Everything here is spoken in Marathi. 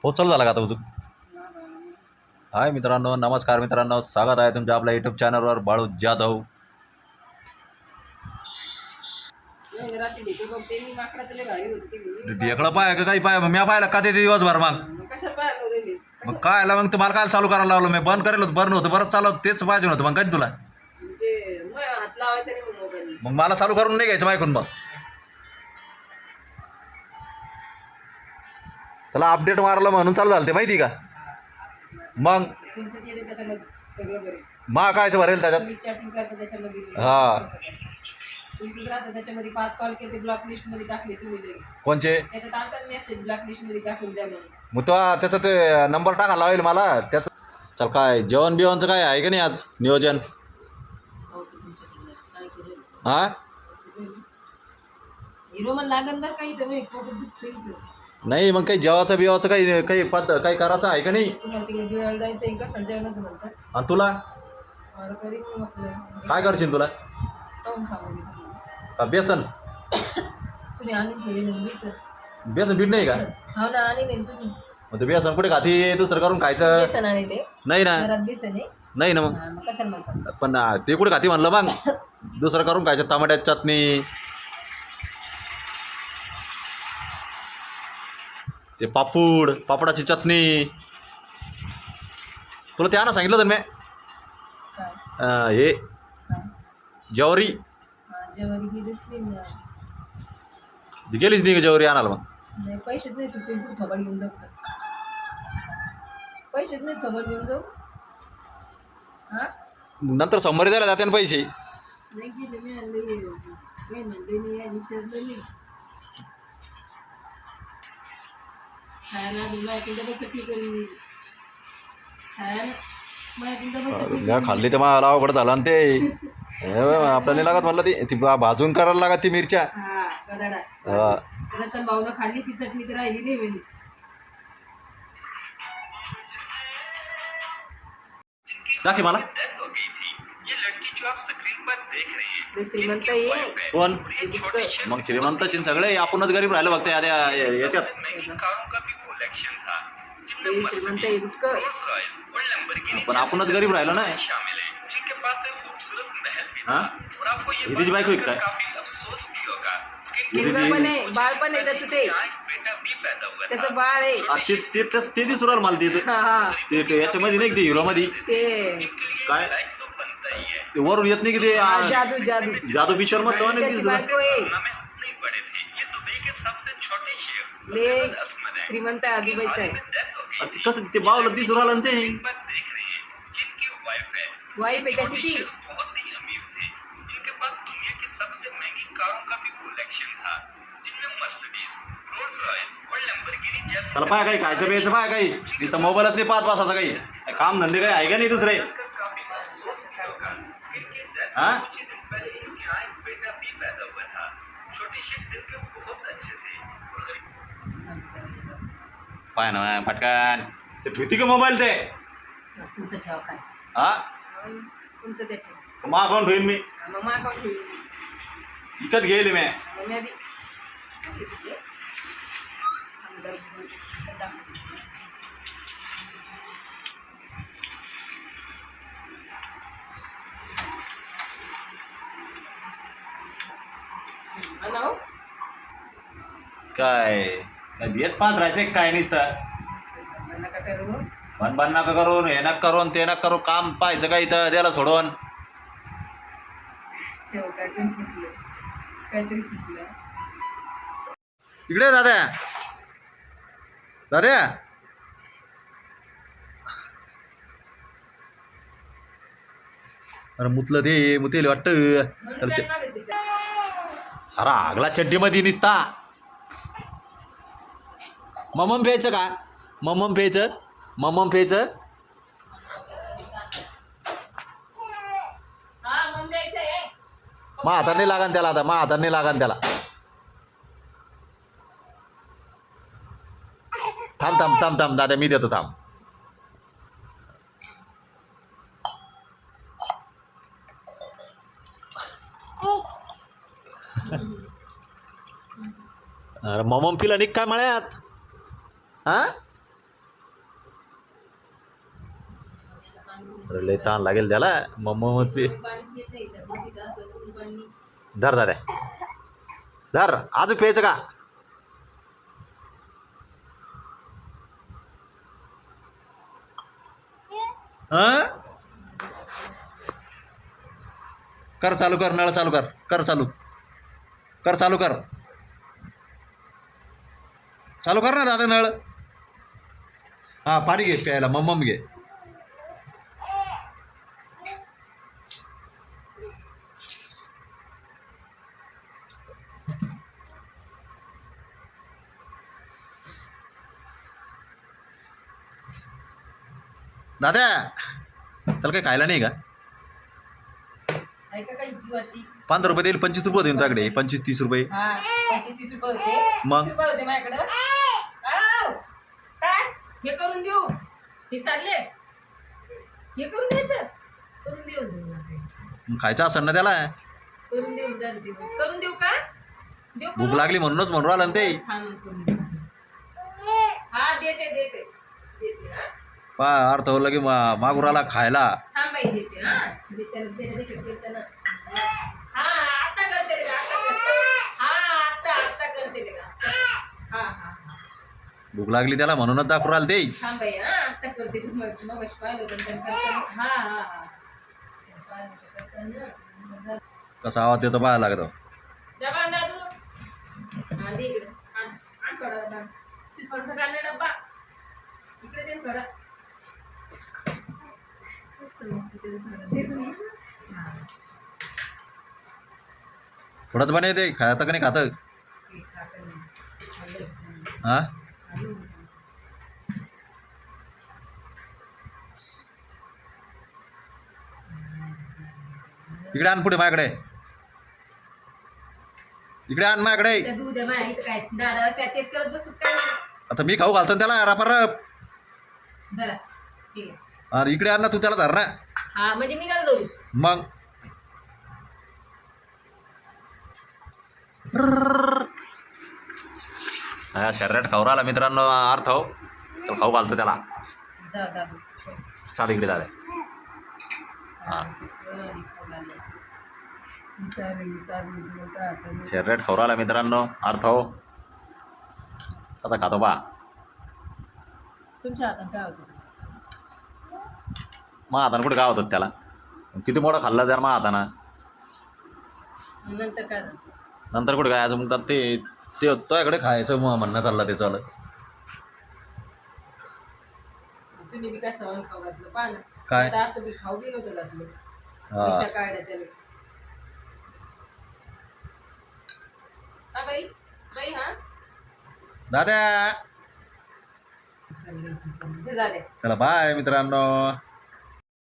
हो चालू झाला का आता अजून? हाय मित्रांनो, नमस्कार मित्रांनो, स्वागत आहे तुमच्या आपल्या यूट्यूब चॅनलवर बाळू जाधव. ढेकळं पाय का काही पाय मी पाहिलं का ते दिवसभर मग काय आला मग तुम्हाला काय चालू करायला लावलं? मी बंद करेल होतं, बरं नव्हतं, बरंच चालू तेच पाहिजे नव्हतं मग काय तुला. मग मला चालू करून नाही घ्यायचं मायकून. मग त्याला अपडेट मारलं म्हणून चालू झालं ते माहिती का? मग मा कायचं भरेल त्याच्यात? हा त्याच्यामध्ये 5 कॉल केले ब्लॉक लिस्ट मध्ये टाकले तुम्ही. कोणचे? त्याच्यात आलता मेसेज ब्लॉक लिस्ट मध्ये टाकून द्या म्हणून. मग तो त्याचा ते नंबर टाकायला लावेल मला त्याचं. चल काय जेवण बिवणचं काय आहे का नाही आज नियोजन? हा हिरो मन लागन तर काही तर फोटो दुखते नाही मग काही जेवाचं बिवाचं काही काही काही करायचं आहे का नाही? तुम्हाला तिकडे जेवायला जायचं इंका संजयनच म्हणतात. आणि तुला मला कधी काय करशील? तुला सांगू का बेसन? तुम्ही आणि ठेवी नाही बेसन बीट नाही का? हो ना, आणि नाही तुम्ही. मग ते बेसन कुठे खाती? दुसरं करून खायचं बेसन आणले नाही ना? घरात बेसन आहे. नाही ना. मग कशाला म्हणतात? पण ते कुठे खाती म्हणलं मग? दुसरं करून खायचं, टमाट्याची चटणी, ते पापडाची चटणी. तुला त्या ना सांगितलं तर मी काय हे काय ज्वारी जेवारी गेलीच नाही. गेलीच नाही का ज्वारी आणायला? मग नाही, पैसेच नाही सुटते. कुठे थोबाड घेऊन जाऊ? पैसेच नाही, थोबाड घेऊन जाऊ. हा नंतर सोमवारी द्यायला जाते ना पैसे. नाही गेले मी आणले काही म्हणले नाही, विचारलं नाही. खायला माझ्याकडे डबल चटणी करून दिली. खायला माझ्याकडे डबल चटणी मी खाल्ली तर मला अवघड झालं आणि ते आपल्याला नाही लागत म्हणलं ती भाजून करायला लागत ती मिरच्या. हा कदाडा रतन भाऊनं खाल्ली ती चटणी तर राहिली नाही म्हणे. दाखी मला श्रीमंत ये कोण? मग श्रीमंत सगळे आपणच गरीब राहिलो बघते याच्यात. श्रीमंत आहे इतकं. पण आपणच गरीब राहिलो ना. हा तिची बायको आहे काय? पण आहे, बाळ पण आहे त्याचं. त्याचं बाळ आहे. ते दिसू राहिलं मला ते याच्यामध्ये नाही, ते हिरो मध्ये ते काय ते वरून येत नाही की ते जादू जादू जादू पिक्चर मध्ये त्याची बायको आहे. ले श्रीमंत आदिबाईचा आहे. कसं ते बावलं दिसू राहिलं ते. वाईफ आहे त्याची ती. त्याला पाय काही खायचं प्यायचं पाय काही इथं मोबाईलात नाही 5 वाजता काही काम धंदे काही आहे का नाही दुसरे? हा पाय ना पटकन ते ठेवती का मोबाईल ते? तुमचं ठेवा काय? हा तुमचं ते ठेव. मग अकाउंट होईल मी मग मा अकाउंट ठेवी. विकत घेईल मी. मग मी आधी हॅलो काय देत पाच राहायचे काय नुसतं नका करू. बन नका करून हे नका करून ते नका करू. काम पाहायचं का इथं द्यायला सोडून? ठेव काहीतरी फुटलं, काहीतरी फुटलं. इकडे दाद्या दाद्या अरे मुतलं ते मुतेल वाटतं सारा आगला चड्डीमध्ये निसता. ममम प्यायचं का? ममम प्यायचं मग हाताने लागन त्याला. आता मग हाताने लागन त्याला. थांब दादा मी देतो थांब. अरे ममम पिला निघ काय मळ्यात? हा अरे लय ताण लागेल त्याला मग पी धर धर धर अजून प्यायचं का कर चालू कर नळ चालू कर कर चालू कर चालू कर चालू कर ना दादा नळ हां पाणी घे प्यायला मम्मम घे दादा त्याला काही खायला नाही का ऐका काही जीवाची 15 रुपये देईल 25 रुपये देईन तुझ्याकडे 25-30 रुपये हा 25-30 रुपये होते मग? 30 रुपये होते माझ्याकडं आव! काय हे करून देऊ हे चालले हे करून द्यायचं करून देऊन देऊ ते मग खायचं असेल ना त्याला करून देऊन द्या ते करून देऊ का देऊ भूक करून? लागली म्हणूनच म्हणून राहिलं ना ते थांब करून देऊ हा देते देते देते हा पा अर्थ होलं की मागुराला खायला थांब बाई देते हा देते देते देते देते ना हा आता करते रे आता करते हा आता करते रे हा हा हा भूक लागली त्याला म्हणूनच दाखवून राहिलं ते थांब बाई हा आता करते मग पाहिलं होतं हा हा हा कसा आवाज देतो पाहायला लागतो डबा दादू हा दे इकडे आण थोडा डबा तू थोडासा घालले डब्बा इकडे दे थोडा थोडंच बनवते खायचं का नाही खातं हां इकडे आण पुढे माझ्याकडे इकडे आण माझ्याकडे दूध आहे माहिती काय दादा तेच करत बसतो काय आता मी खाऊ घालतो ना त्याला रापारप धरा ठीक आहे आणि इकडे आण ना तू त्याला धर ना हा म्हणजे मी त्याला दोरी मग हा शर्यत खाऊ राहिला मित्रांनो अर्थ हो तो खाऊ घालतो त्याला जा दादू चाल इकडे दादा हां शर्यत खाऊ राहिला मित्रांनो अर्थ हो कसा खातो बा तुमच्या हातात काय होतं मग हातानं कुठे काय होतं त्याला किती मोठं खाल्लं जर मग हातानं नंतर काय झालं नंतर कुठे काय असं म्हणतात ते तुझ्याकडे खायचं मग म्हणणं चाललं ते चालं तुम्ही बी काय सवण खाऊ घातलं पहा ना काय? आता असं बी खाऊ बी नव्हतं घातलं हा. पैसा काढल्या त्याला हा बाई बाई हा दादा चालेल. ते झाले चला बाय मित्रांनो